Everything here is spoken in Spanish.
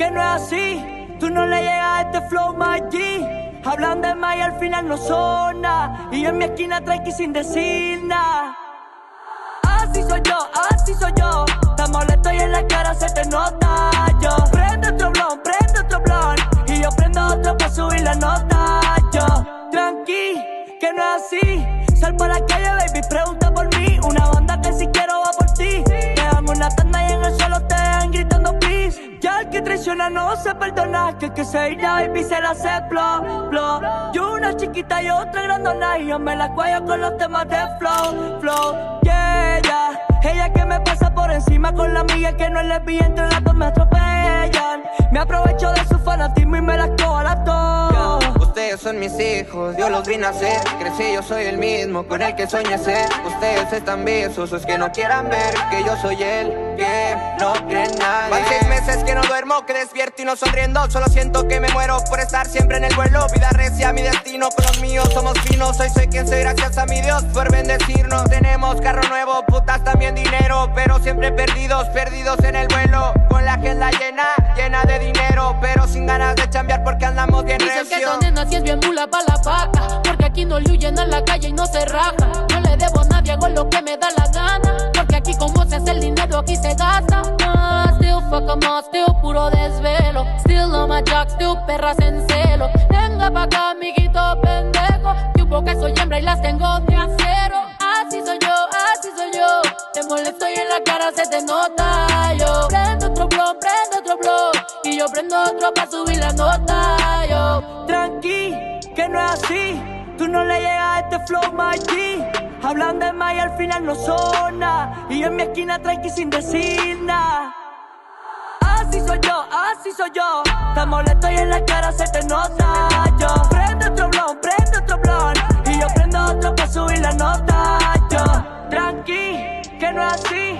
que no es así. Tú no le llegas a este flow, my G. Hablan de más y al final no son nada. Y yo en mi esquina tranqui sin decir nada. Así soy yo, así soy yo. Te molesto y en la cara se te nota. Yo prendo otro blon. Y yo prendo otro pa' subir la nota. Yo, tranqui, que no es así. Sal por la calle, baby, pregunta por mí. Una banda que si quiero va por ti. Te damos una tanda y en el suelo te dejan gritando please. Ya el que traiciona no se perdona. Que se irá, baby, se la hace blow, blow. Yo una chiquita y otra grandona. Y yo me la cuello con los temas de flow, yeah, yeah. Ella que me pasa por encima con la amiga que no es lesbiana, entre las dos me atropellan. Me aprovecho de su fanatismo y me las cojo a las dos. Ustedes son mis hijos, yo los vi nacer. Crecí, yo soy el mismo con el que soñé ser. Ustedes están visos, que no quieran ver que yo soy el que no cree en nadie. Van 6 meses que no duermo, que despierto y no sonriendo. Solo siento que me muero por estar siempre en el vuelo. Vida recia, mi destino con los míos, somos finos. Hoy soy quien soy gracias a mi Dios por bendecirnos. Tenemos carro nuevo, putas también dinero, pero siempre perdidos en el vuelo. Con la agenda llena de dinero, pero sin ganas de chambear porque andamos bien Dicen recio. que esta nena si es bien mula pa' la vaca, porque aquí no le huyen a la calle y no se raja. No le debo a nadie, hago lo que me da la gana, porque aquí como se hace el dinero, aquí se gasta. Still fuck 'em all, still puro desvelo. Still on my jock, still perras en celo. Venga pa' acá, amiguito pendejo, que hubo que soy hembra y las tengo de acero. Así soy yo, así soy yo. Te molesto y en la cara se te nota. Yo prendo otro blog, y yo prendo otro pa' subir la nota. Yo Tranqui, que no es así. Tú no le llegas a este flow, my G. Hablan de más y al final no son nada. Y yo en mi esquina tranqui sin decir nada. Así soy yo, así soy yo. Te molesto y en la cara se te nota. Yo prendo otro blon. Y yo prendo otro pa' subir la nota. Yo, tranqui, que no es así.